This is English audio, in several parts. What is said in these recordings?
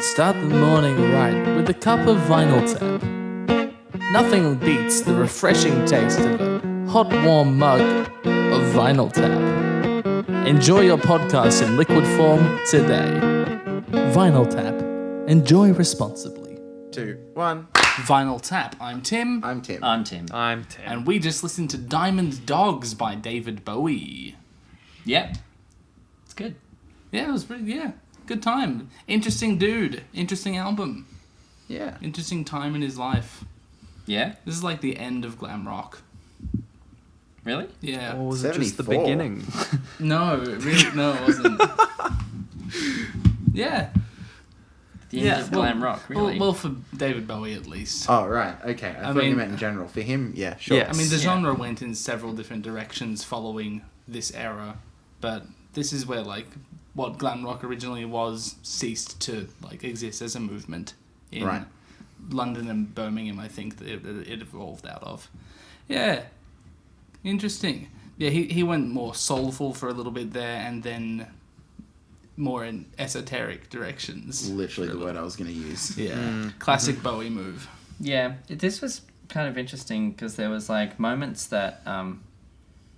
Start the morning right with a cup of Vinyl Tap. Nothing beats the refreshing taste of a hot, warm mug of Vinyl Tap. Enjoy your podcast in liquid form today. Vinyl Tap. Enjoy responsibly. 2, 1. Vinyl Tap. I'm Tim. I'm Tim. I'm Tim. I'm Tim. And we just listened to Diamond Dogs by David Bowie. Yep. It's good. Yeah, it was pretty, good time. Interesting dude. Interesting album. Yeah. Interesting time in his life. Yeah? This is like the end of glam rock. Really? Yeah. Or was it just the 74? beginning? No, it wasn't. Yeah. The end of glam rock, really. Well, for David Bowie at least. Oh, right. Okay. I thought you mean- meant in general. For him, yeah, sure. Yeah. I mean, the Yeah. genre went in several different directions following this era, but this is where, like, what glam rock originally was ceased to, like, exist as a movement in Right. London and Birmingham, I think, that it evolved out of. Yeah. Interesting. Yeah, he went more soulful for a little bit there, and then more in esoteric directions. Literally the word I was going to use. Yeah. Classic Bowie move. Yeah, this was kind of interesting because there was like moments that,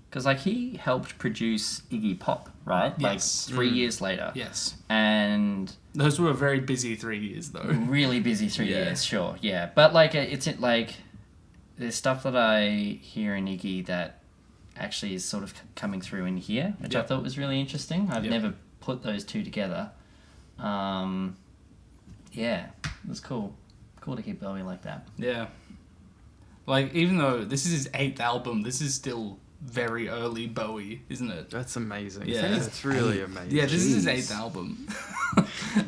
because like he helped produce Iggy Pop, right? Yes. Like 3 years later. Yes. And Those were a very busy 3 years, though. really busy 3 Yeah. years, sure, yeah. But like it's like there's stuff that I hear in Iggy that actually is sort of coming through in here, which I Yep. thought was really interesting. I've Yep. never put those two together. Yeah, it was cool. Cool to keep Bowie like that. Yeah. Like, even though this is his 8th album, this is still very early Bowie, isn't it? That's amazing. Yeah. It's really amazing. Yeah, this is his Jeez. 8th album.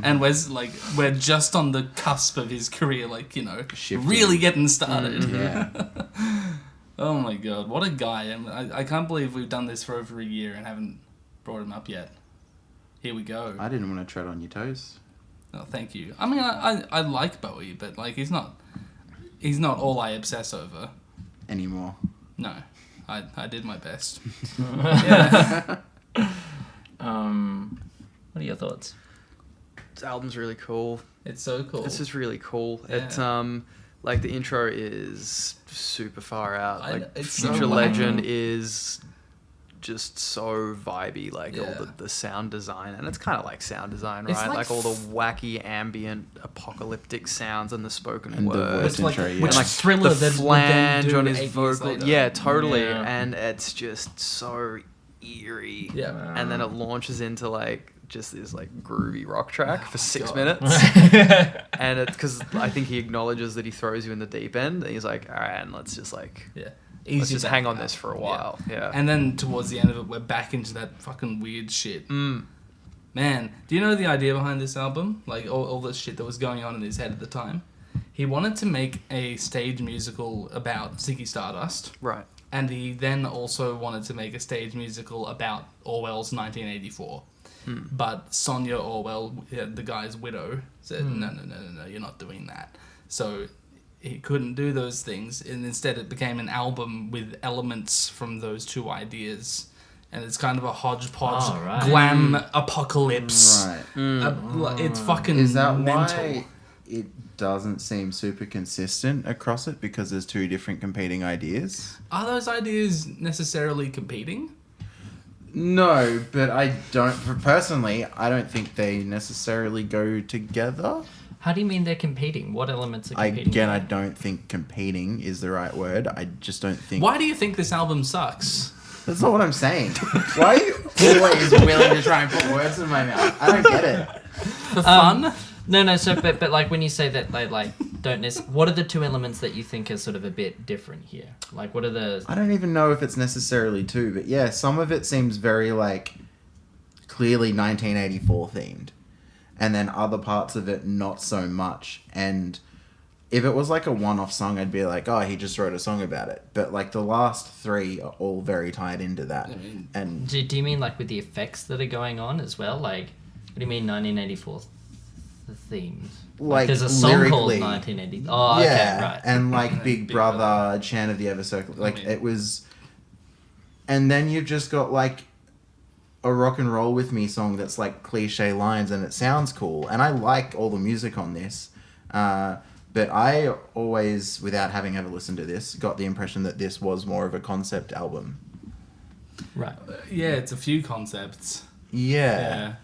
And we're just on the cusp of his career, like, Shifting. really getting started. Yeah. Oh my god, what a guy. I can't believe we've done this for over a year and haven't brought him up yet. Here we go. I didn't want to tread on your toes. Oh, thank you. I mean, I like Bowie, but, like, he's not all I obsess over. Anymore. No, I did my best. What are your thoughts? This album's really cool. It's so cool. It's just really cool. Yeah. It like the intro is super far out. Like it's so Future wacky. Legend is just so vibey, like Yeah. all the sound design, and it's kind of like sound design, right? It's like Like all the wacky ambient apocalyptic sounds and the spoken And the word. voice Which, like, intro, yeah. which And like Thriller the that would then flange do on his 8 years vocal, later. yeah, totally, Yeah. and it's just so eerie. Yeah. And then it launches into like just this like groovy rock track for 6 God. minutes, and it's because I think he acknowledges that he throws you in the deep end, and he's like, all right, and let's just like Yeah. let's Easy just back hang on up. this for a while. Yeah. And then towards the end of it, we're back into that fucking weird shit. Mm. Man, do you know the idea behind this album? Like, all the shit that was going on in his head at the time? He wanted to make a stage musical about Ziggy Stardust. Right. And he then also wanted to make a stage musical about Orwell's 1984. But Sonia Orwell, the guy's widow, said, no, you're not doing that. So he couldn't do those things, and instead it became an album with elements from those two ideas. And it's kind of a hodgepodge Oh, right. glam apocalypse. Right. It's fucking Is that mental. why it doesn't seem super consistent across it? Because there's two different competing ideas? Are those ideas necessarily competing? No, but I don't think they necessarily go together. How do you mean they're competing? What elements are competing? Again, I don't think competing is the right word. I just don't think... Why do you think this album sucks? That's not what I'm saying. Why are you always willing to try and put words in my mouth? I don't get it. For fun? No. So, but like when you say that they like don't what are the two elements that you think are sort of a bit different here? Like, what are the? I don't even know if it's necessarily two, but yeah, some of it seems very, like, clearly 1984 themed. And then other parts of it, not so much. And if it was, like, a one-off song, I'd be like, oh, he just wrote a song about it. But, like, the last three are all very tied into that. I mean, And Do you mean like with the effects that are going on as well? Like, what do you mean 1984 themes? Like, there's a song called lyrically. 1980. Oh, yeah, okay, right. and, like, Big Big Brother, Brother. Chant of the Ever Circle. Like, mean- it was... And then you've just got, like... a Rock and Roll With Me song that's like cliche lines and it sounds cool. And I like all the music on this. But I always, without having ever listened to this, got the impression that this was more of a concept album. Right. Yeah, it's a few concepts. Yeah.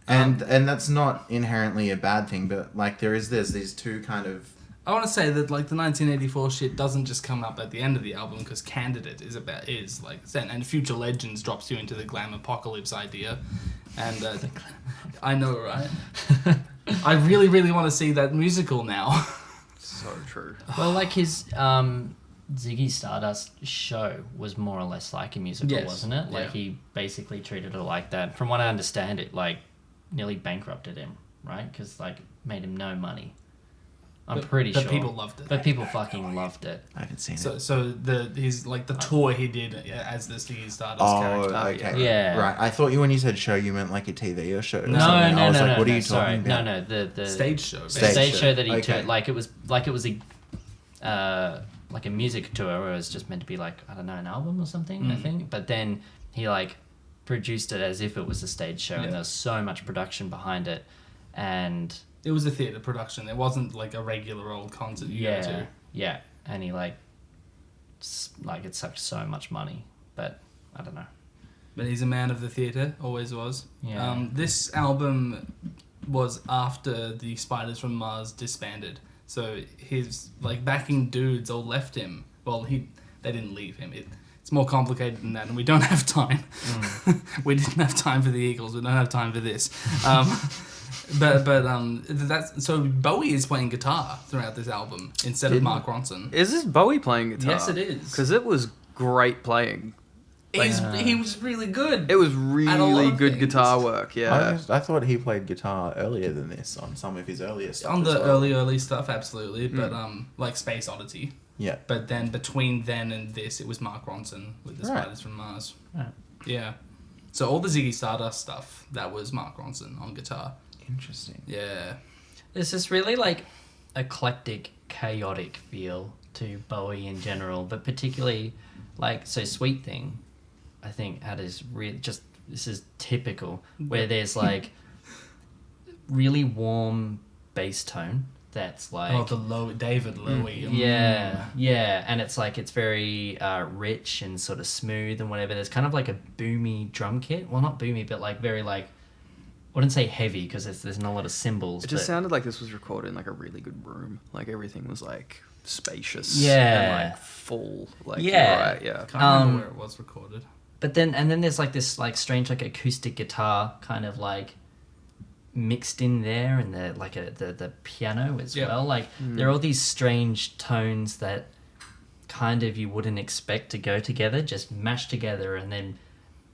And that's not inherently a bad thing, but like there's these two kind of... I want to say that like the 1984 shit doesn't just come up at the end of the album because Candidate is like and Future Legends drops you into the glam apocalypse idea, and I know, right? I really, really want to see that musical now. So true. Well, like his Ziggy Stardust show was more or less like a musical, Yes. wasn't it? Like Yeah. he basically treated it like that. From what I understand, it like nearly bankrupted him, right? Because like made him no money. I'm pretty sure. But people loved it. But people fucking loved it. I haven't seen it. So he's like the tour he did as the Ziggy Stardust Oh, character. okay. Yeah. Right. I thought when you said show, you meant like a TV or show. Or No, something. I was like, what are you sorry. talking about? No, the Stage show. the Stage stage show. show that he Okay. took. Like it was like a music tour where it was just meant to be like, I don't know, an album or something, I think. But then he like produced it as if it was a stage show, and there was so much production behind it, and It was a theatre production. It wasn't like a regular old concert you go to. yeah, and he like it sucked so much money, but I don't know. But he's a man of the theatre, always was. Yeah. This album was after the Spiders from Mars disbanded. So his like backing dudes all left him. Well, they didn't leave him. It's more complicated than that, and we don't have time. We didn't have time for the Eagles. We don't have time for this. But that's so Bowie is playing guitar throughout this album instead of Mark Ronson. Is this Bowie playing guitar? Yes, it is. Because it was great playing. He was really good. It was At a lot really of good things. guitar work, yeah. I thought he played guitar earlier than this on some of his earlier stuff. On as the well. early stuff, absolutely. But like Space Oddity. Yeah. But then between then and this, it was Mark Ronson with the Right. Spiders from Mars. Right. Yeah. So all the Ziggy Stardust stuff, that was Mark Ronson on guitar. Interesting. Yeah. There's this really like eclectic, chaotic feel to Bowie in general, but particularly like Sweet Thing, I think had this this is typical where there's like really warm bass tone that's like David Lowie. yeah, and it's like it's very rich and sort of smooth and whatever. There's kind of like a boomy drum kit. Well, not boomy, but like very like I wouldn't say heavy because there's not a lot of cymbals. It just but sounded like this was recorded in like a really good room. Like everything was like spacious. Yeah. And like full. Like, Yeah. Right, yeah. Can't remember where it was recorded. But then there's like this like strange like acoustic guitar kind of like mixed in there, and the piano as well. Like there are all these strange tones that kind of you wouldn't expect to go together, just mashed together, and then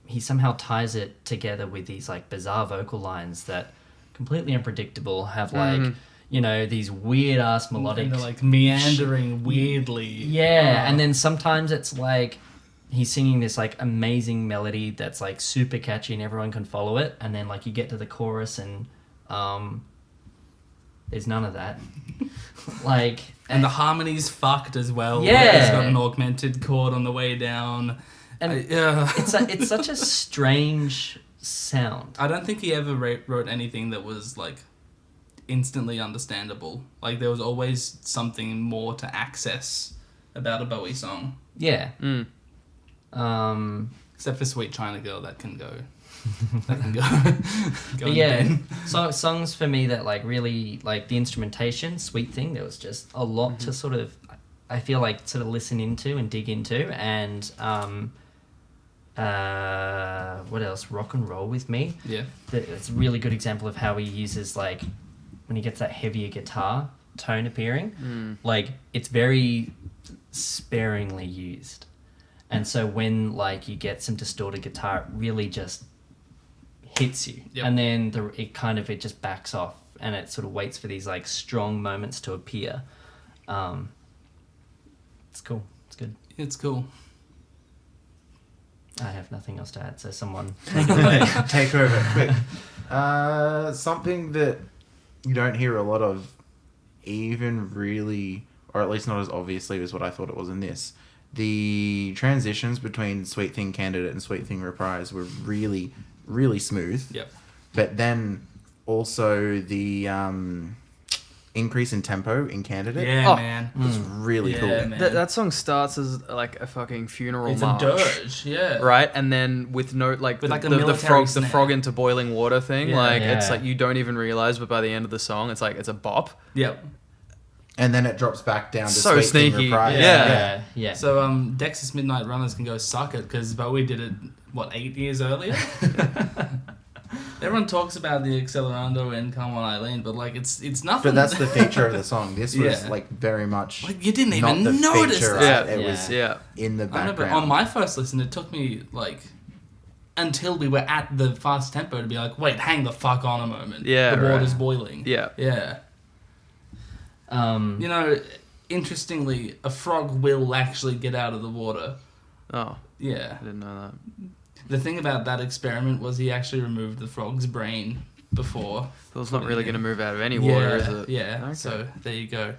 he somehow ties it together with these like bizarre vocal lines that completely unpredictable, have like these weird ass melodic And they're like meandering weirdly. yeah, and then sometimes it's like he's singing this like amazing melody that's like super catchy and everyone can follow it, and then like you get to the chorus and there's none of that. Like And the harmony's fucked as well. Yeah. It's got an augmented chord on the way down. And Yeah. it's such a strange sound. I don't think he ever wrote anything that was like instantly understandable. Like there was always something more to access about a Bowie song. Yeah. Except for Sweet China Girl, that can go. That can go. Go But in yeah, the bin. songs for me that like really like the instrumentation, Sweet Thing. There was just a lot to sort of, I feel like sort of listen into and dig into, and what else? Rock and Roll With Me. Yeah. It's a really good example of how he uses like when he gets that heavier guitar tone appearing, like it's very sparingly used, and so when like you get some distorted guitar, it really just hits you. Yep. And then it just backs off, and it sort of waits for these like strong moments to appear. It's cool. It's good. It's cool. I have nothing else to add, so someone Take over, quick. Something that you don't hear a lot of, even really, or at least not as obviously as what I thought it was in this. The transitions between Sweet Thing Candidate and Sweet Thing Reprise were really, really smooth. Yep. But then also the increase in tempo in Candidate Yeah, Oh. man. was really Yeah, cool. man. That song starts as like a fucking funeral It's march. a dirge, yeah. Right, and then with no like, With, like, a the military frog snare. into boiling water thing, Yeah. like it's Yeah. like you don't even realize, but by the end of the song, it's like it's a bop. Yep. And then it drops back down to So Sweet Thing sneaky. Reprise. Yeah. Yeah. So Dexys Midnight Runners can go suck it because Bowie did it 8 years earlier. Everyone talks about the Accelerando and Come On Eileen, but like it's nothing. But that's the feature of the song. This was Yeah. like very much Like, you didn't not even the notice feature. that. Right? It Yeah. was Yeah, in the I remember background. on my first listen, it took me like until we were at the fast tempo to be like, wait, hang the fuck on a moment. Yeah, the right. water's boiling. yeah. Yeah. You know, interestingly, a frog will actually get out of the water. Oh, Yeah. I didn't know that. The thing about that experiment was he actually removed the frog's brain before. So it's not really going to move out of any water, is it? Yeah. Okay. So there you go.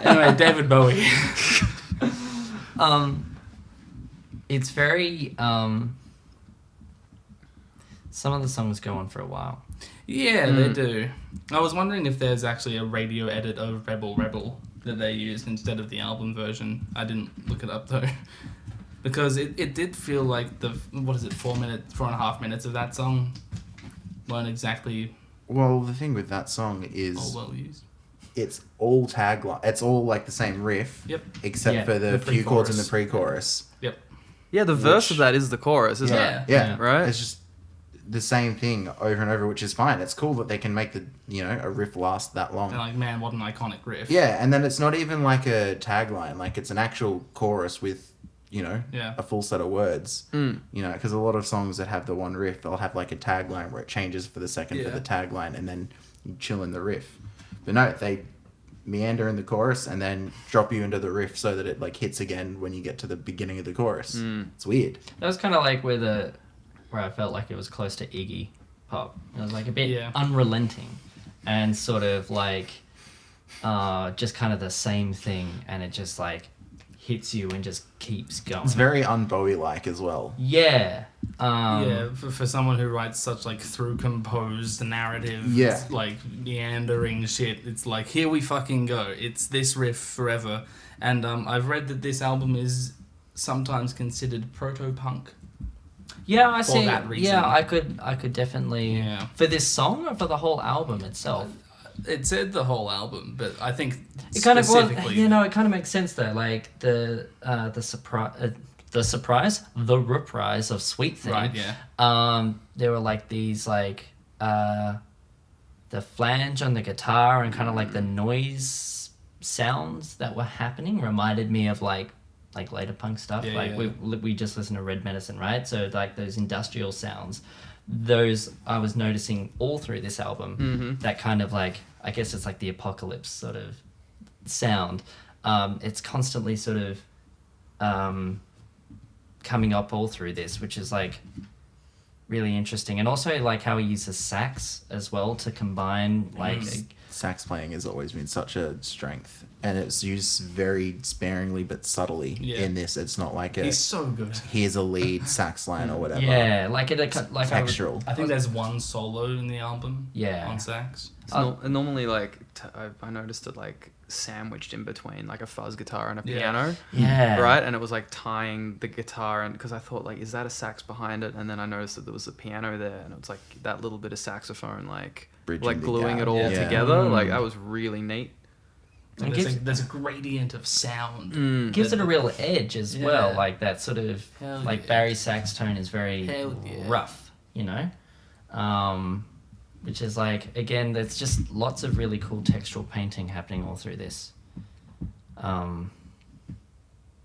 Anyway, David Bowie. It's very some of the songs go on for a while. Yeah, they do. I was wondering if there's actually a radio edit of Rebel Rebel that they used instead of the album version. I didn't look it up though. Because it did feel like the 4.5 minutes of that song weren't exactly Well, the thing with that song all is well used. it's all tagline. It's all like the same riff, Yep. except Yeah, for the the few chords in the pre-chorus. pre-chorus. Yep. Yeah, the verse Which- of that is the chorus, isn't Yeah. it? Yeah, Right? It's just the same thing over and over, which is fine. It's cool that they can make a riff last that long. And like, man, what an iconic riff. Yeah, and then it's not even like a tagline. Like it's an actual chorus with, Yeah. a full set of words. Because a lot of songs that have the one riff, they'll have like a tagline where it changes for the second for Yeah. the tagline, and then you chill in the riff. But no, they meander in the chorus and then drop you into the riff so that it like hits again when you get to the beginning of the chorus. It's weird. That was kind of like where I felt like it was close to Iggy Pop. It was like a bit unrelenting and sort of like just kind of the same thing, and it just like hits you and just keeps going. It's very un-Bowie-like as well. Yeah. Yeah, for someone who writes such like through composed narrative, Yeah. like meandering shit, it's like here we fucking go. It's this riff forever, and I've read that this album is sometimes considered proto-punk. Yeah, I see. that reason. Yeah, I could definitely for this song or for the whole album itself. It said the whole album, but I think It kind of specifically, it kind of makes sense though. Like the reprise of Sweet Thing. right? Yeah, There were like these like the flange on the guitar and kind of like the noise sounds that were happening reminded me of like later punk stuff. Yeah, like yeah. we just listened to Red Medicine, right? So like those industrial sounds, those I was noticing all through this album. That kind of like, I guess it's like the apocalypse sort of sound. It's constantly sort of coming up all through this, which is like really interesting. And also like how he uses sax as well to combine like Sax playing has always been such a strength, and it's used very sparingly but subtly in this. It's not like he's so good. here's a lead sax line or whatever. yeah, like it like Textural. I think there's one solo in the album. Yeah. on sax. And normally, like, I noticed it, like, sandwiched in between, like, a fuzz guitar and a piano. Yeah. Right? And it was, like, tying the guitar, and because I thought, like, is that a sax behind it? And then I noticed that there was a piano there, and it was, like, that little bit of saxophone, like, Bridging the gluing gap. it all Yeah. together. Like, that was really neat. And gives- there's a gradient of sound. Gives it a real edge as well, Yeah. like that sort of Hell like yeah. Barry's sax tone is very Hell yeah. rough, you know, which is like again, there's just lots of really cool textural painting happening all through this.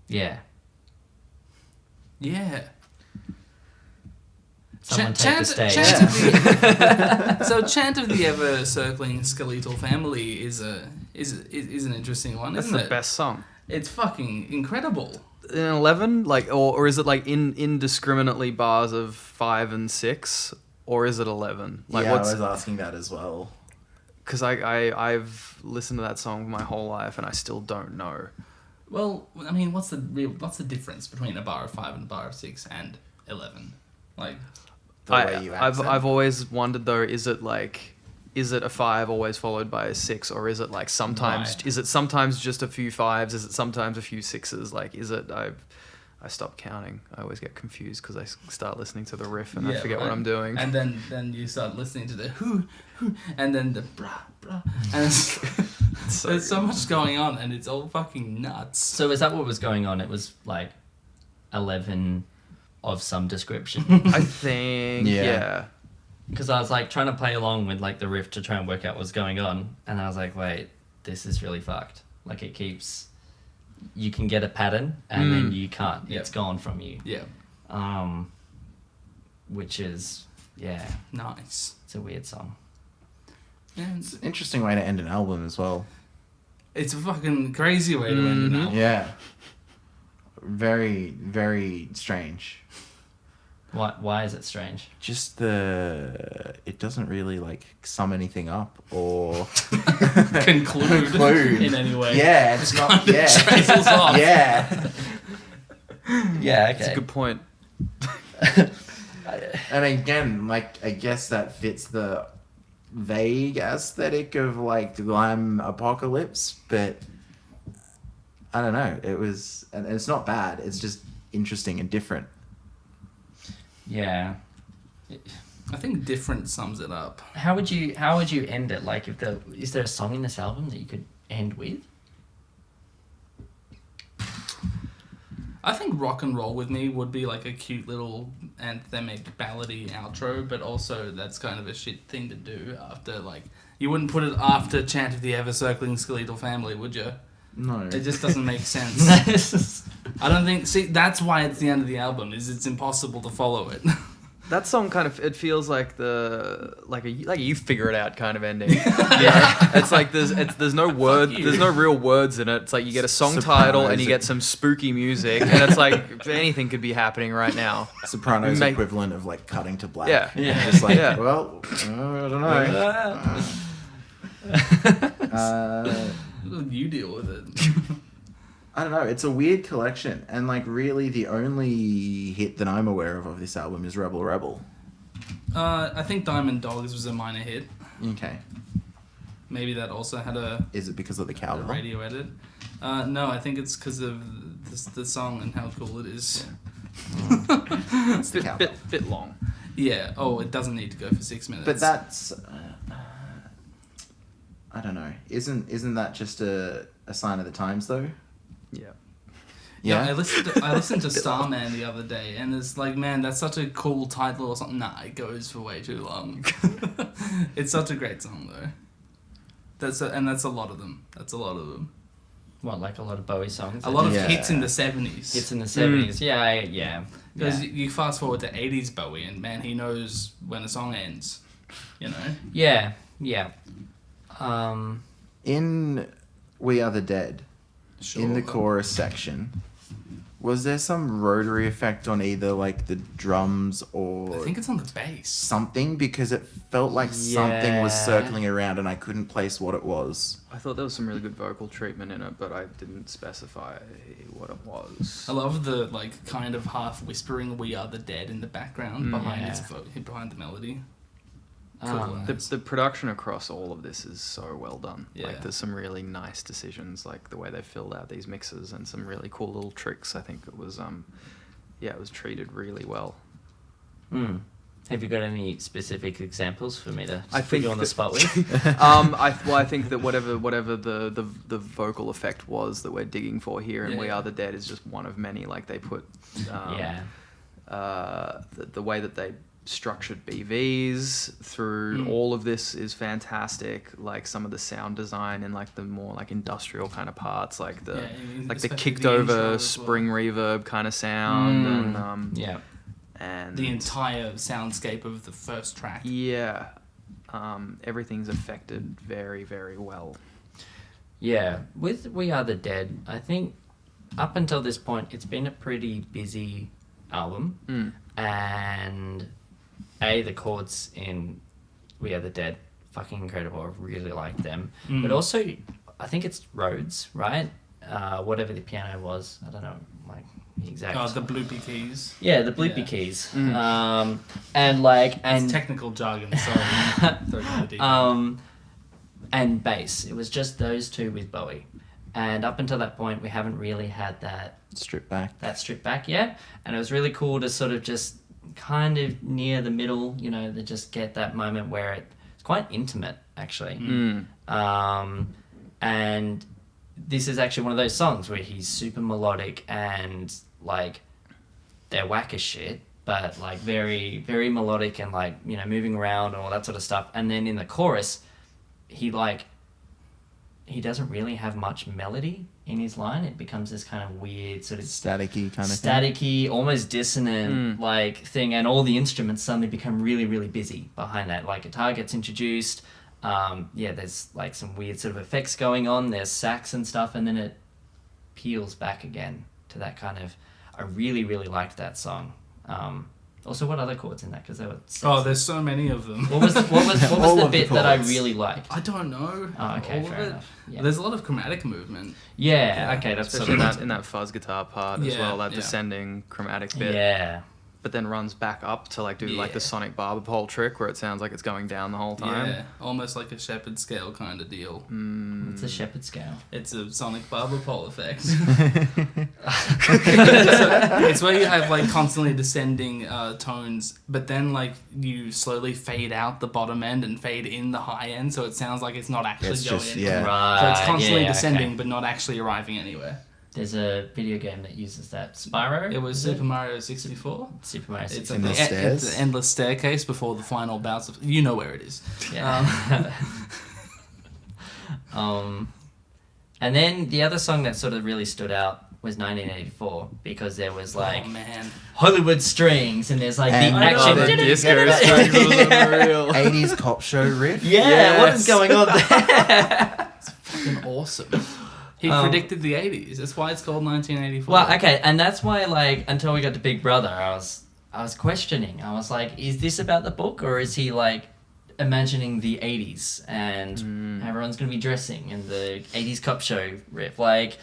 Yeah, Yeah. someone take the stage. Chant of the Ever Circling Skeletal Family is an interesting one, That's isn't the it? best song. It's fucking incredible. In 11? Like, or is it, like, indiscriminately bars of 5 and 6? Or is it 11? Like, I what's... was asking that as well. Because I've listened to that song my whole life, and I still don't know. Well, I mean, what's the difference between a bar of 5 and a bar of 6 and 11? Like, way you accent. I've always wondered though, is it a 5 always followed by a 6, or is it like sometimes Right. is it sometimes just a few 5s? Is it sometimes a few 6s? Like, is it? I stopped counting. I always get confused because I start listening to the riff and I forget what I'm doing. And then you start listening to the who, and then the brah, brah. And there's so much going on, and it's all fucking nuts. So is that what was going on? It was like 11 of some description. I think, yeah. Because I was like trying to play along with like the riff to try and work out what's going on, and I was like, wait, this is really fucked. Like it keeps, you can get a pattern and then you can't. Yep. It's gone from you. Yeah. Which is, yeah, Nice. it's a weird song. Yeah, It's an interesting way to end an album as well. it's a fucking crazy way to end an album. Yeah. Very, very strange. Why is it strange? Just it doesn't really like sum anything up or Conclude in any way. Yeah, it's not. Yeah, trails off. yeah. Yeah, okay. That's a good point. And again, like I guess that fits the vague aesthetic of like the glam apocalypse, but I don't know. It was, and it's not bad. It's just interesting and different. Yeah. I think different sums it up. How would you end it? Like, is there a song in this album that you could end with? I think Rock and Roll With Me would be like a cute little anthemic ballady outro, but also that's kind of a shit thing to do after, like, you wouldn't put it after Chant of the Ever Circling Skeletal Family, would you? No. It just doesn't make sense. I don't think, see, that's why it's the end of the album, is it's impossible to follow it. That song kind of, it feels like like a you figure it out kind of ending. Yeah, it's like there's no there's no real words in it. It's like you get a song title and you get some spooky music, and it's like anything could be happening right now. Sopranos equivalent of like cutting to black. Yeah. Yeah. Just like, Yeah. well, I don't know. You deal with it. I don't know. It's a weird collection, and like really, the only hit that I'm aware of this album is Rebel Rebel. I think Diamond Dogs was a minor hit. Okay. Maybe that also had a Is it because of the a cowbell? radio edit. No, I think it's because of the song and how cool it is. It's the cowbell. Bit long. Yeah. Oh, it doesn't need to go for 6 minutes. But that's I don't know. Isn't that just a sign of the times though? Yeah. Yeah, I listened to Starman the other day, and it's like, man, that's such a cool title or something. Nah, it goes for way too long. It's such a great song though. That's a lot of them. What, like a lot of Bowie songs? A lot of Yeah. hits in the 70s. Hits in the 70s. Yeah. Because you fast forward to 80s Bowie, and man, he knows when a song ends. You know. Yeah. In We Are the Dead, Sure. in the chorus section, was there some rotary effect on either like the drums or I think it's on the bass. something? Because it felt like something was Yeah. circling around and I couldn't place what it was. I thought there was some really good vocal treatment in it, but I didn't specify what it was. I love the like kind of half whispering "We Are the Dead" in the background behind behind the melody. Cool. The production across all of this is so well done. Yeah. Like, there's some really nice decisions, like the way they filled out these mixes, and some really cool little tricks. I think it was, it was treated really well. Have you got any specific examples for me to I put think you on the that- spot with? I think that whatever the vocal effect was that we're digging for here in We Yeah. Are the Dead is just one of many. Like, they put, the way that they structured BVs through all of this is fantastic. Like, some of the sound design and like the more like industrial kind of parts, like the especially kicked the over intro as well. spring reverb kind of sound, and The entire soundscape of the first track. yeah, everything's affected very, very well. Yeah, with We Are the Dead, I think up until this point, it's been a pretty busy album. And the chords in We Are the Dead, fucking incredible. I really like them. But also, I think it's Rhodes, right? Whatever the piano was, I don't know, like the exact. Oh, the bloopy keys. Yeah, the bloopy Yeah. keys. Mm. And It's technical jargon. Sorry. Throwing the deep end. And bass. It was just those two with Bowie. And up until that point, we haven't really had that Strip back. stripped back yet. And it was really cool to sort of just kind of near the middle, you know, to just get that moment where it's quite intimate, actually. And this is actually one of those songs where he's super melodic and, like, they're whack as shit, but, like, very, very melodic and, like, you know, moving around and all that sort of stuff. And then in the chorus, he doesn't really have much melody in his line. It becomes this kind of weird sort of Staticky kind of thing. staticky, almost dissonant like thing, and all the instruments suddenly become really, really busy behind that. Like guitar gets introduced. There's like some weird sort of effects going on. There's sax and stuff, and then it peels back again to that kind of. I really, really liked that song. Also, what other chords in that? Because there were. Oh, there's so many of them. What was All the of the bit that I chords. really liked? I don't know. Oh, okay, all fair of it. enough. Yeah. There's a lot of chromatic movement. Yeah, okay, that's Especially sort of in that fuzz guitar part as Yeah, well, that yeah. descending chromatic bit. Yeah. But then runs back up to like do like the Yeah. sonic barber pole trick where it sounds like it's going down the whole time. Yeah, almost like a shepherd scale kind of deal. It's a shepherd scale. It's a sonic barber pole effect. It's where you have like constantly descending tones, but then like you slowly fade out the bottom end and fade in the high end, so it sounds like it's not actually It's going just- anywhere. yeah. Right. So it's constantly yeah, descending, okay. but not actually arriving anywhere. There's a video game that uses that. Spyro? It was is Super Mario 64. Super Mario It's 64. In the it's stairs? the endless staircase before the final bouts of. You know where it is. Yeah. And then the other song that sort of really stood out was 1984 because there was like Oh man. Hollywood strings and there's like And the I know, action. the disco strings was unreal. 80s cop show riff. Yeah, what is Yes. going on there? Fucking awesome. He Um, predicted the 80s. That's why it's called 1984. Well, okay, and that's why like until we got to Big Brother, I was questioning. I was like, is this about the book or is he like imagining the 80s and how everyone's going to be dressing and the 80s cop show riff? Like,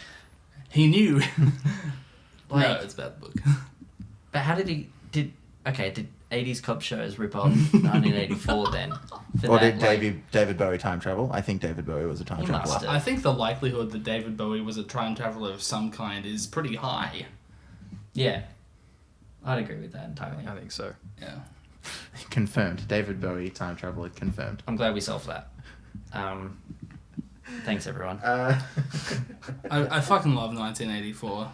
He knew. Like- no, it's about the book. but how did 80s cop shows rip off 1984 then? For Or that, did like- David Bowie time travel? I think David Bowie was a time He traveler. must have. I think the likelihood that David Bowie was a time traveler of some kind is pretty high. Yeah. I'd agree with that entirely. I think so. Yeah. Confirmed. David Bowie time traveler confirmed. I'm glad we solved that. Thanks, everyone. I fucking love 1984.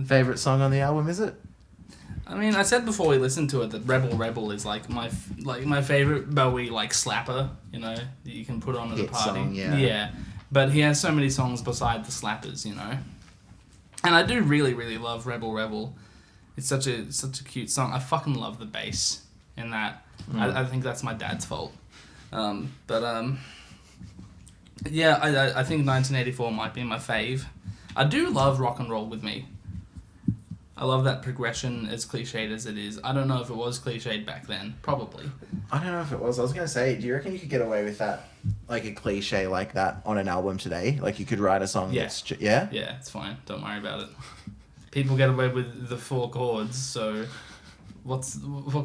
Favorite song on the album, is it? I mean, I said before we listened to it that Rebel Rebel is like my favorite Bowie like slapper, you know, that you can put on at a Hit party. song, yeah. Yeah. But he has so many songs beside the slappers, you know. And I do really, really love Rebel Rebel. It's such a cute song. I fucking love the bass in that. I think that's my dad's fault. Yeah, I think 1984 might be my fave. I do love Rock and Roll With Me. I love that progression, as cliched as it is. I don't know if it was cliched back then. Probably. I don't know if it was. I was going to say, do you reckon you could get away with that, like a cliche like that on an album today? Like you could write a song Yeah. that's... Yeah? Yeah, it's fine. Don't worry about it. People get away with the 4 chords, so what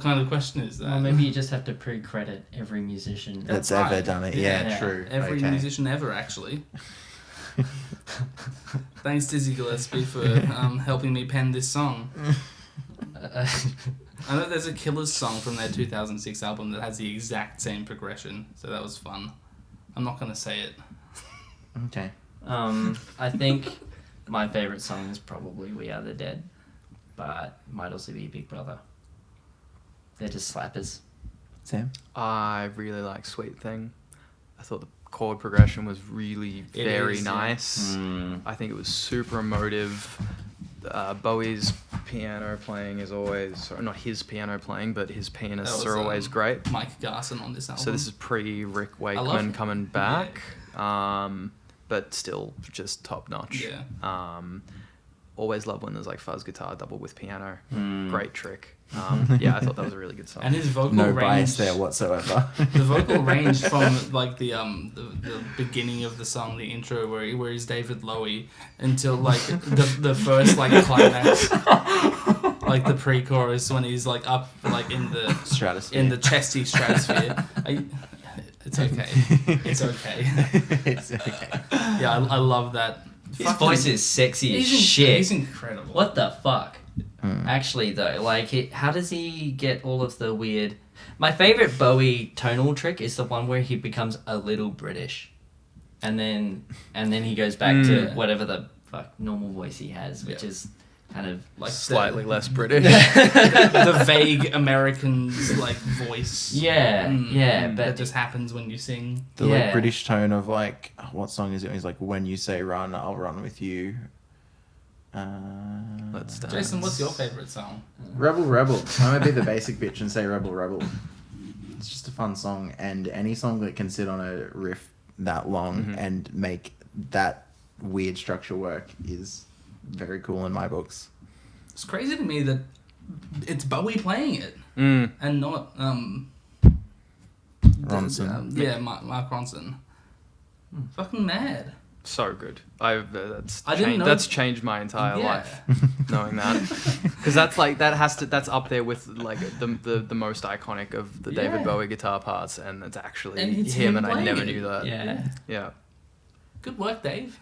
kind of question is that? Well, maybe you just have to pre-credit every musician. That's right. ever done it. Yeah, Yeah. true. Every Okay. musician ever, actually. Thanks, Dizzy Gillespie, for helping me pen this song. I know there's a Killers song from their 2006 album that has the exact same progression, so that was fun. I'm not going to say it. Okay. I think my favourite song is probably We Are the Dead, but might also be Big Brother. They're just slappers. Sam? I really like Sweet Thing. I thought the chord progression was really It very is, yeah. nice. I think it was super emotive. Bowie's piano playing is always, or not his piano playing, but his pianists That was, are always great. Mike Garson on this album. So this is pre-Rick love Wakeman it. coming back, but still just top notch. Yeah. always love when there's like fuzz guitar double with piano. Great trick. Yeah, I thought that was a really good song. And his vocal No range bias there whatsoever. The vocal range from like the beginning of the song, the intro where he's David Lowy, until like the first like climax, like the pre-chorus when he's like up like in the Stratosphere. in the chesty stratosphere. It's okay. It's okay. It's okay. Yeah, I love that. His voice is sexy as shit. He's incredible. What the fuck? Actually, though, like, how does he get all of the weird... My favourite Bowie tonal trick is the one where he becomes a little British. And then he goes back to whatever the fuck normal voice he has, which is kind of like... Slightly less British. the vague American's, like, voice. Yeah, but... That just happens when you sing. The like British tone of like, what song is it? He's like, when you say run, I'll run with you. Let's dance. Jason, what's your favourite song? Rebel Rebel. I'm gonna be the basic bitch and say Rebel Rebel. It's just a fun song, and any song that can sit on a riff that long and make that weird structure work is very cool in my books. It's crazy to me that it's Bowie playing it and not Ronson. Mark Ronson. Fucking mad. So good. That's changed my entire life knowing that, because that's like that's up there with like the most iconic of the David Bowie guitar parts, and it's actually him, and I never knew that. Yeah. Good work, Dave.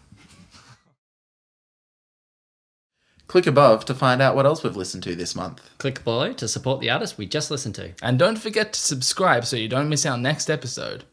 Click above to find out what else we've listened to this month. Click below to support the artist we just listened to. And don't forget to subscribe so you don't miss our next episode.